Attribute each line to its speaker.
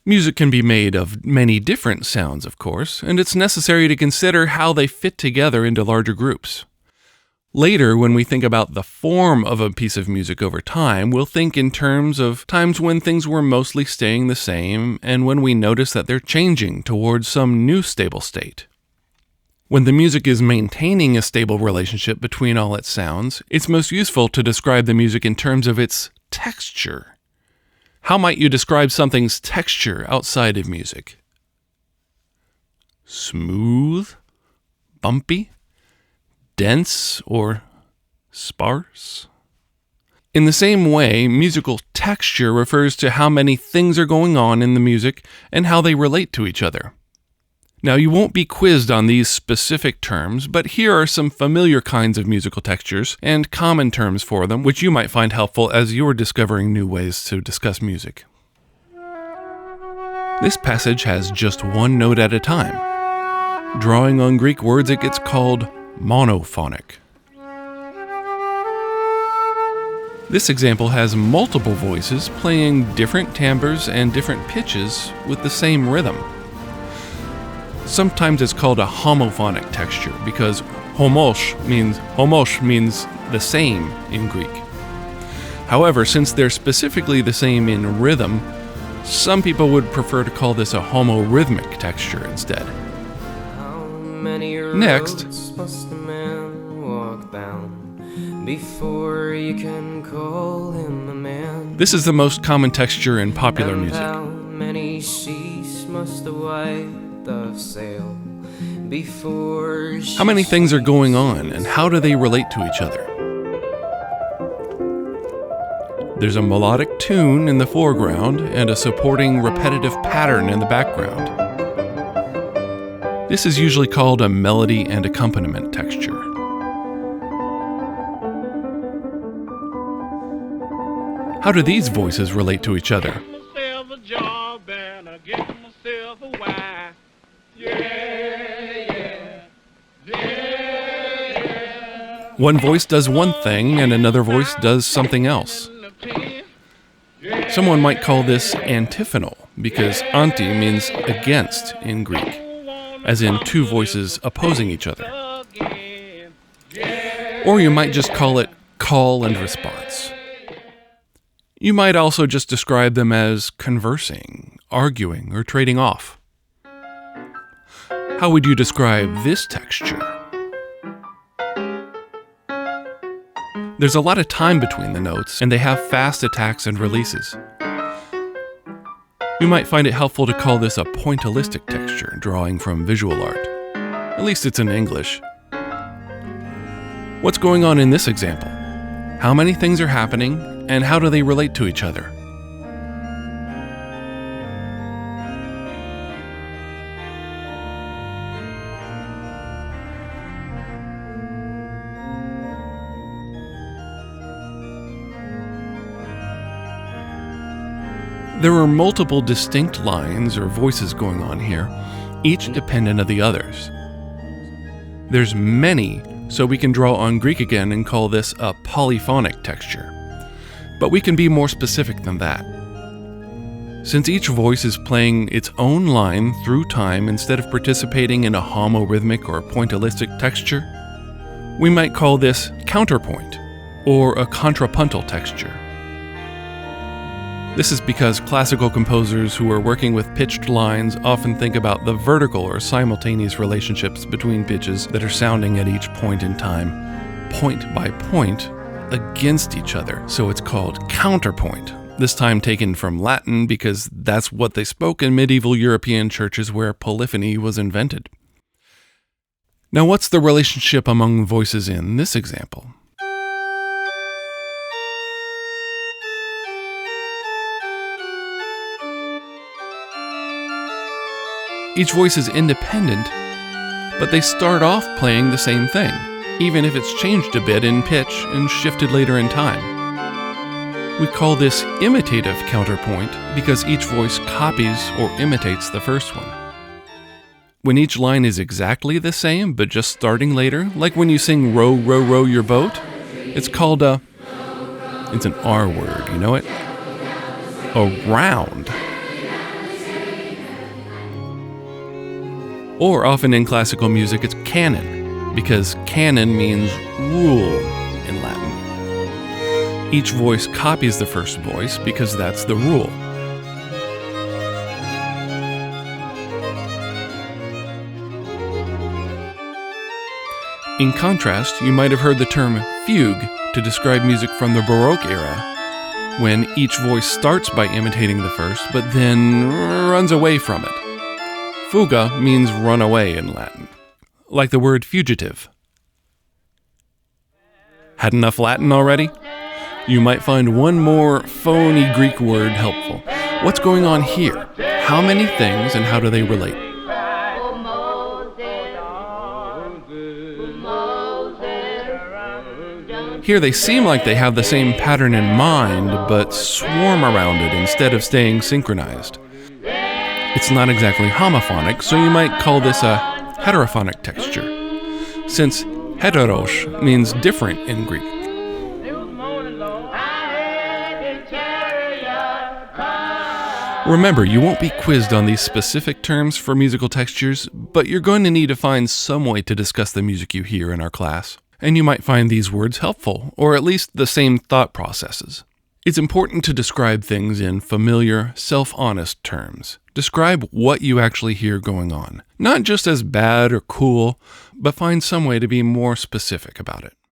Speaker 1: Music can be made of many different sounds, of course, and it's necessary to consider how they fit together into larger groups. Later, when we think about the form of a piece of music over time, we'll think in terms of times when things were mostly staying the same and when we notice that they're changing towards some new stable state. When the music is maintaining a stable relationship between all its sounds, it's most useful to describe the music in terms of its texture. How might you describe something's texture outside of music? Smooth? Bumpy? Dense or sparse? In the same way, musical texture refers to how many things are going on in the music and how they relate to each other. Now, you won't be quizzed on these specific terms, but here are some familiar kinds of musical textures and common terms for them, which you might find helpful as you're discovering new ways to discuss music. This passage has just one note at a time. Drawing on Greek words, it gets called monophonic. This example has multiple voices playing different timbres and different pitches with the same rhythm. Sometimes it's called a homophonic texture because homos means the same in Greek. However, since they're specifically the same in rhythm, some people would prefer to call this a homorhythmic texture instead. Next,
Speaker 2: must a man walk down before you can call him a man?
Speaker 1: This is the most common texture in popular music.
Speaker 2: How many seas must a white dove sail before?
Speaker 1: How many things are going on, and how do they relate to each other? There's a melodic tune in the foreground and a supporting repetitive pattern in the background. This is usually called a melody and accompaniment texture. How do these voices relate to each other? One voice does one thing and another voice does something else. Someone might call this antiphonal because anti means against in Greek, as in two voices opposing each other. Or you might just call it call and response. You might also just describe them as conversing, arguing, or trading off. How would you describe this texture? There's a lot of time between the notes, and they have fast attacks and releases. You might find it helpful to call this a pointillistic texture, drawing from visual art. At least it's in English. What's going on in this example? How many things are happening, and how do they relate to each other? There are multiple distinct lines or voices going on here, each dependent of the others. There's many, so we can draw on Greek again and call this a polyphonic texture. But we can be more specific than that. Since each voice is playing its own line through time instead of participating in a homorhythmic or pointillistic texture, we might call this counterpoint or a contrapuntal texture. This is because classical composers who are working with pitched lines often think about the vertical or simultaneous relationships between pitches that are sounding at each point in time, point by point, against each other. So it's called counterpoint, this time taken from Latin because that's what they spoke in medieval European churches where polyphony was invented. Now, what's the relationship among voices in this example? Each voice is independent, but they start off playing the same thing, even if it's changed a bit in pitch and shifted later in time. We call this imitative counterpoint because each voice copies or imitates the first one. When each line is exactly the same, but just starting later, like when you sing row, row, row your boat, it's called it's an R word, you know it? A round. Or often in classical music, it's canon, because canon means rule in Latin. Each voice copies the first voice because that's the rule. In contrast, you might have heard the term fugue to describe music from the Baroque era, when each voice starts by imitating the first, but then runs away from it. Fuga means run away in Latin, like the word fugitive. Had enough Latin already? You might find one more phony Greek word helpful. What's going on here? How many things and how do they relate? Here they seem like they have the same pattern in mind, but swarm around it instead of staying synchronized. It's not exactly homophonic, so you might call this a heterophonic texture, since heteros means different in Greek. Remember, you won't be quizzed on these specific terms for musical textures, but you're going to need to find some way to discuss the music you hear in our class. And you might find these words helpful, or at least the same thought processes. It's important to describe things in familiar, self-honest terms. Describe what you actually hear going on, not just as bad or cool, but find some way to be more specific about it.